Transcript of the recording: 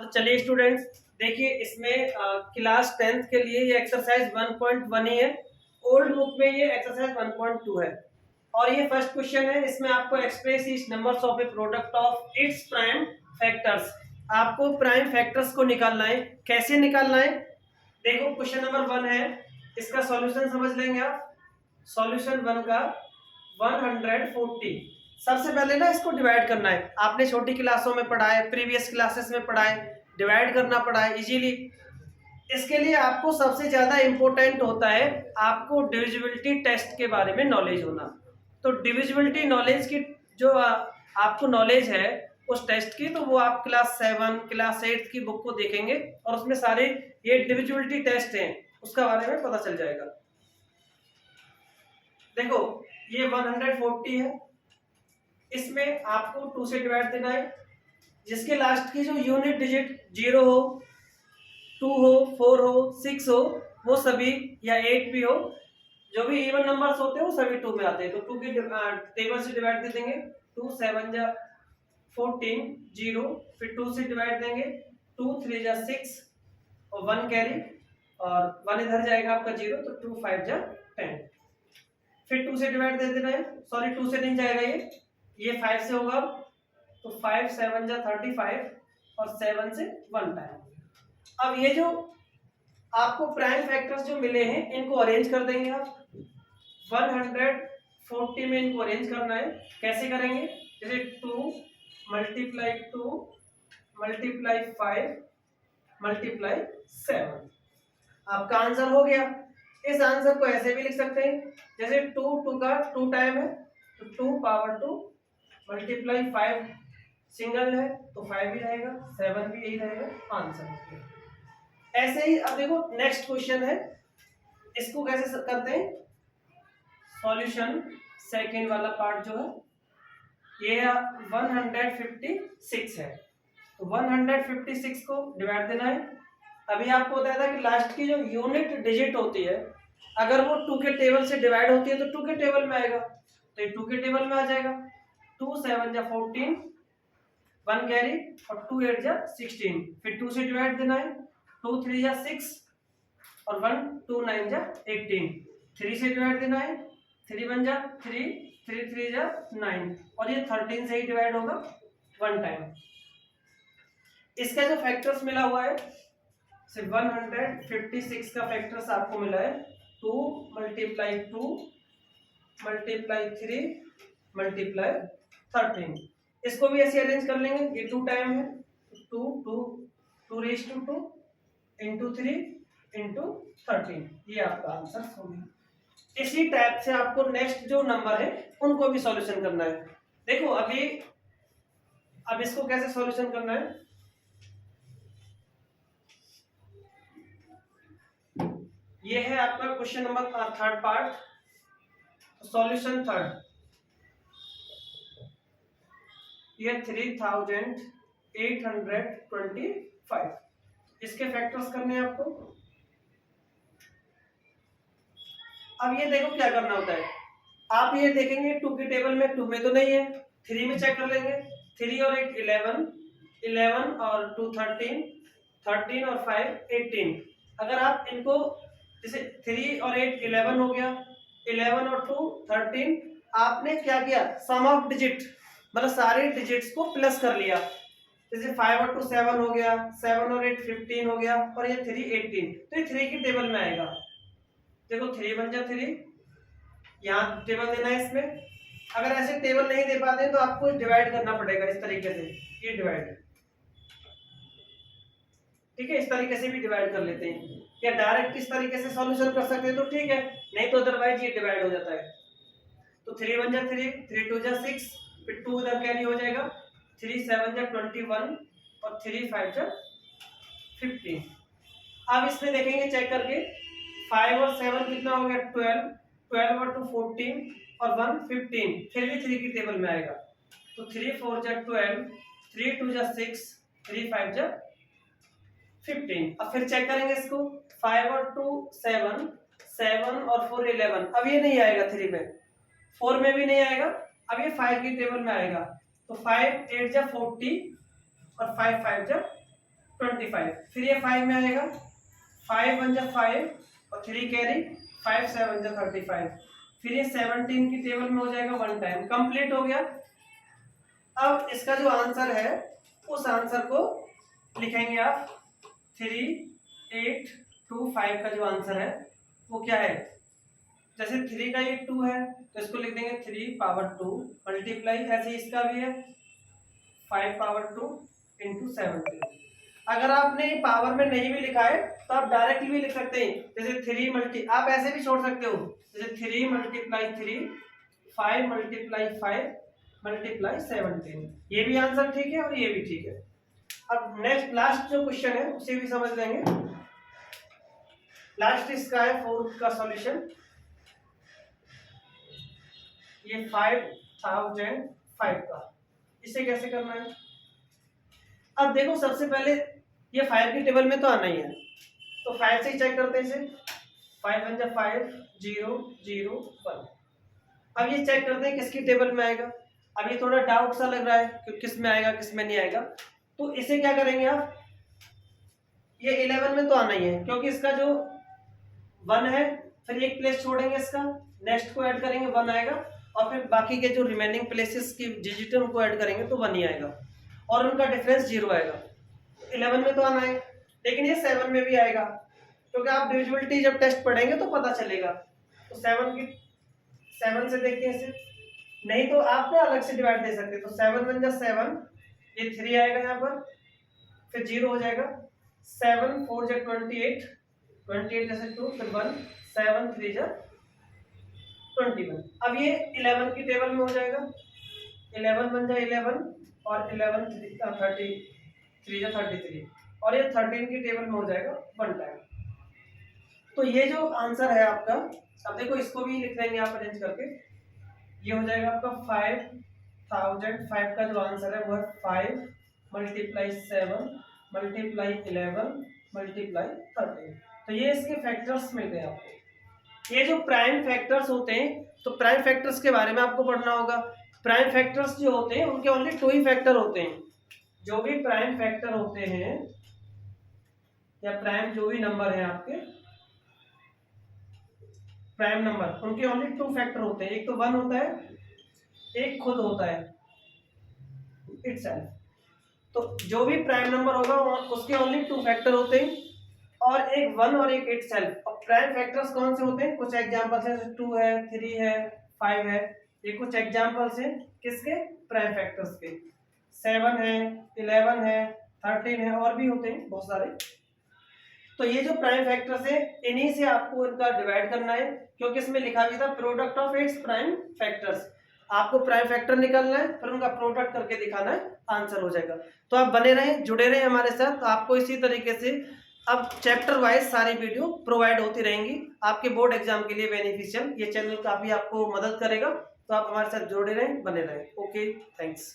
तो चलिए स्टूडेंट्स, देखिए इसमें क्लास 10th के लिए ये एक्सरसाइज 1.1 ही है। ओल्ड बुक में ये एक्सरसाइज 1.2 है और ये फर्स्ट क्वेश्चन है। इसमें आपको एक्सप्रेस इस numbers of A product of its prime factors, आपको प्राइम फैक्टर्स को निकालना है। कैसे निकालना है? देखो क्वेश्चन नंबर 1 है, इसका सॉल्यूशन समझ लेंगे आप। सॉल्यूशन 1 का 140। सबसे पहले ना इसको डिवाइड करना है। आपने छोटी क्लासों में पढ़ा है, प्रीवियस क्लासेस में पढ़ा है, डिवाइड करना पड़ा है इजीली। इसके लिए आपको सबसे ज्यादा इंपॉर्टेंट होता है आपको डिविजिबिलिटी टेस्ट के बारे में नॉलेज होना। तो डिविजिबिलिटी नॉलेज की जो आपको नॉलेज है उस टेस्ट की, तो वो आप क्लास 7 क्लास 8 की बुक को देखेंगे और उसमें सारे ये डिविजिबिलिटी टेस्ट हैं उसका बारे में पता चल जाएगा। देखो ये 140 है, इसमें आपको 2 से डिवाइड देना है। जिसके लास्ट की जो यूनिट डिजिट 0 हो, 2 हो, 4 हो, 6 हो, वो सभी, या 8 भी हो, जो भी इवन नंबर्स होते हैं वो सभी 2 में आते हैं। तो 2 की टेबल से डिवाइड दे देंगे। 2 7 जा 14 0, फिर 2 से डिवाइड देंगे। 2 3 जा 6 और 1 कैरी, और 1 इधर जाएगा आपका 0, तो 2 5 जा 10। फिर 2 से डिवाइड दे देना है। सॉरी 2 से नहीं जाएगा, ये 5 से होगा। तो 5 7 जा 35 और 7 से 1 टाइम। अब ये जो आपको प्राइम फैक्टर्स जो मिले हैं इनको अरेंज कर देंगे आप। 140 में इनको अरेंज करना है। कैसे करेंगे? जैसे 2 मल्टीप्लाई 2 मल्टीप्लाई 5 मल्टीप्लाई 7, आपका आंसर हो गया। इस आंसर को ऐसे भी लिख सकते हैं, जैसे 2 का 2 टाइम है तो 2 पावर 2 मल्टीप्लाई 5 सिंगल है तो 5 ही रहेगा, 7 भी यही रहेगा आंसर। ऐसे ही अब देखो नेक्स्ट क्वेश्चन है, इसको कैसे करते हैं? सॉल्यूशन सेकंड वाला पार्ट जो है ये 156 है, तो 156 को डिवाइड देना है। अभी आपको बताया था कि लास्ट की जो यूनिट डिजिट होती है अगर वो 2 के टेबल से डिवाइड होती है तो 2 के टेबल में आएगा, तो ये 2 के टेबल में आ जाएगा। 2 7 जा 14, 1 कैरी और 2 8 जा 16, फिर 2 से डिवाइड देना है। 2 3 जा 6 और 1 2 9 जा 18, 3 से डिवाइड देना है। 3 1 जा 3, 3 3 जा 9 और ये 13 से ही डिवाइड होगा 1 टाइम। इसका जो फैक्टर्स मिला हुआ है, सिर्फ 156 का फैक्टर्स आपको मिला है 2 मल्टीप्लाई 2 मल्टीप्लाई 3 मल्टीप्लाई 13। इसको भी ऐसे अरेंज कर लेंगे। ये 2 टाइम है, 2 2 2 रेज टू 2 इंटू 3 इंटू 13, ये आपका आंसर होगा। इसी टाइप से आपको नेक्स्ट जो नंबर है उनको भी सॉल्यूशन करना है। देखो अभी अब इसको कैसे सॉल्यूशन करना है? ये है आपका question number third part, solution third. ये 3825, इसके फैक्टर्स करने हैं आपको। अब ये देखो क्या करना होता है, आप ये देखेंगे 2 के टेबल में 2 में तो नहीं है, 3 में चेक कर लेंगे। 3 और 8 11, 11 और 2 13, 13 और 5 18। अगर आप इनको जैसे 3 और 8 11 हो गया, 11 और 2 13, आपने क्या किया? सम ऑफ डिजिट, मतलब सारे डिजिट्स को प्लस कर लिया। जैसे 5 और 2 7 हो गया, 7 और 8 15 हो गया और ये 3 18, तो ये 3 की टेबल में आएगा। देखो 3 बन जा 3, यहाँ टेबल देना है इसमें। अगर ऐसे टेबल नहीं दे पाते तो आपको डिवाइड करना पड़ेगा इस तरीके से, ये डिवाइड, ठीक है, इस तरीके से भी डिवाइड कर लेते हैं, या डायरेक्ट इस तरीके से सॉल्यूशन कर सकते हैं तो ठीक है, नहीं तो अदरवाइज ये डिवाइड हो जाता है। तो 3 1 जा 3, 3 2 जा 6, फिर 2 इधर कैरी हो जाएगा, 3 7 जा 21 और 3 5 जा 15। अब इसमें देखेंगे चेक करके, 5 और 7 कितना हो गया? 12, 12 और 2 14 और 1 15, फिर भी 3 की टेबल में आएगा। तो 3 4 जा 12, 3 2 जा 6, 3 5 जा 15। अब फिर चेक करेंगे इसको, 5 और 2 7, 7 और 4 11, अब ये नहीं आएगा 3 में, 4 में भी नहीं आएगा, अब ये 5 की टेबल में आएगा। तो 5 8 जा 40 और 5 5 जा 25, फिर ये 5 में आएगा, 5 1 जा 5 और 3 कैरी, 5 7 जा 35, फिर ये 17 की टेबल में हो जाएगा 1 टाइम, कंप्लीट हो गया। अब इसका जो आंसर है उस आंसर को लिखेंगे आप 3 8 2 5 का जो आंसर है वो क्या है, जैसे 3 का ये 2 है तो इसको लिख देंगे 3 पावर 2 मल्टीप्लाई, ऐसे इसका भी है 5 पावर 2 इंटू 17। अगर आपने पावर में नहीं भी लिखा है तो आप डायरेक्टली भी लिख सकते हैं, जैसे 3 मल्टी, आप ऐसे भी छोड़ सकते हो, जैसे 3 मल्टीप्लाई 3 5 मल्टीप्लाई 5 मल्टीप्लाई 17, ये भी आंसर ठीक है और ये भी ठीक है। अब नेक्स्ट लास्ट जो क्वेश्चन है उसे भी समझ लेंगे। लास्ट इसका है 4th का सॉल्यूशन, ये 5005 का, इसे कैसे करना है। अब देखो सबसे पहले ये 5 की टेबल में तो आना ही है, तो 5 से ही चेक करते हैं इसे, 5 1 जा 5 0 0 1। अब ये चेक करते हैं किसकी टेबल में आएगा। अब ये थोड़ा डाउट सा लग रहा है कि किस में आएगा किस में नहीं आएगा, तो इसे क्या करेंगे आप, ये 11 में तो आना ही है क्योंकि इसका जो 1 है, फिर एक प्लेस छोड़ेंगे इसका, नेक्स्ट को ऐड करेंगे 1 आएगा, और फिर बाकी के जो रिमेनिंग प्लेसेस की डिजिट उनको ऐड करेंगे तो 1 ही आएगा और उनका डिफरेंस 0 आएगा। 11 में तो आना है, लेकिन ये 7 में भी आएगा क्योंकि आप डिविजिबिलिटी जब टेस्ट पढ़ेंगे तो पता चलेगा। तो 7 से देखते हैं इसे, नहीं तो आप ना अलग से डिवाइड दे सकते हैं, तो 7 1 जा 7, ये 3 आएगा यहाँ पर, फिर 0 हो जाएगा, 7 4 जा 28 28 जैसे 2, फिर 1 7 3 जा 21। अब ये 11 की टेबल में हो जाएगा, 11 1 जा 11 और 11 3 जा 33, और ये 13 की टेबल में हो जाएगा 1 टाइम। तो ये जो आंसर है आपका, अब देखो इसको भी लिख देंगे आप अरेंज करके, ये हो जाएगा आपका 5005 का जो आंसर है वो है 5 मल्टीप्लाई 7 मल्टीप्लाई 11 मल्टीप्लाई 13। तो ये इसके फैक्टर्स मिल गए आपको। ये जो प्राइम फैक्टर्स होते हैं, तो प्राइम फैक्टर्स के बारे में आपको पढ़ना होगा। प्राइम फैक्टर्स जो होते हैं उनके ओनली 2 ही फैक्टर होते हैं। जो भी प्राइम फैक्टर होते हैं या प्राइम जो भी नंबर है आपके प्राइम नंबर, उनके ओनली 2 फैक्टर होते हैं, एक तो 1 होता है, एक खुद होता है इटसेल्फ। तो जो भी प्राइम नंबर होगा उसके ओनली 2 फैक्टर होते हैं, और एक 1 और एक इटसेल्फ। अब प्राइम फैक्टर्स कौन से होते हैं, कुछ एग्जांपल्स हैं, 2 है 3 है 5 है, ये कुछ एग्जांपल्स हैं किसके, प्राइम फैक्टर्स के। 7 है 11 है 13 है, और भी होते हैं बहुत सारे। तो ये जो प्राइम फैक्टर्स है इन्हीं से आपको इनका डिवाइड करना है, क्योंकि इसमें लिखा भी था product of its prime factors. आपको प्राइम फैक्टर निकालना है, फिर उनका प्रोडक्ट करके दिखाना है, आंसर हो जाएगा। तो आप बने रहें, जुड़े रहें हमारे साथ। तो आपको इसी तरीके से अब चैप्टर वाइज सारी वीडियो प्रोवाइड होती रहेंगी आपके बोर्ड एग्जाम के लिए बेनिफिशियल। ये चैनल काफी आपको मदद करेगा, तो आप हमारे साथ जुड़े रहें, बने रहें। Okay, thanks.